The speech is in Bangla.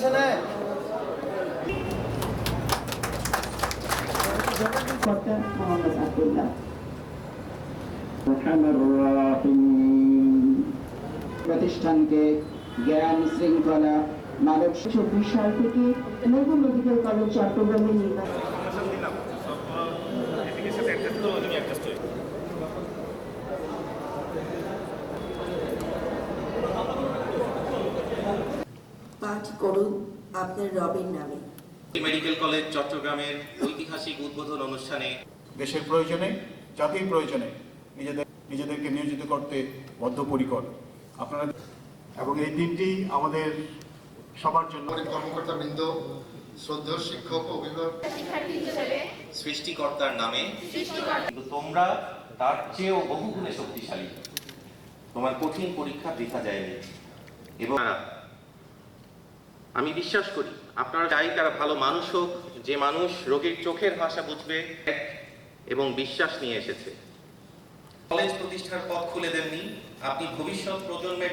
পিছনে মোহাম্মদ আব্দুল্লাহ প্রতিষ্ঠানকে জ্ঞান শৃঙ্খলা মানব ২৪ সাল থেকে নতুন মেডিকেল কলেজ চট্টগ্রামে নির্বাচন পাঠ করুন আপনার রবের নামে। মেডিকেল কলেজ চট্টগ্রামের ঐতিহাসিক উদ্বোধন অনুষ্ঠানে দেশের প্রয়োজনে জাতির প্রয়োজনে নিজেদেরকে নিয়োজিত করতে বদ্ধপরিকর আপনারা, এবং এই দিনটি আমাদের সবার জন্য কর্মকর্তাবৃন্দ, শ্রদ্ধেয় শিক্ষক, অভিভাবক, সৃষ্টিকর্তার নামে, কিন্তু তোমরা তার চেয়েও বহুগুণে শক্তিশালী। তোমার কঠিন পরীক্ষা বৃথা যায়নি এবং আমি বিশ্বাস করি আপনারা চাই তারা ভালো মানুষ হোক, যে মানুষ রোগীর চোখের ভাষা বুঝবে এবং বিশ্বাস নিয়ে এসেছে। কলেজ প্রতিষ্ঠার পথ খুলে দেননি, আপনি ভবিষ্যৎ প্রজন্মের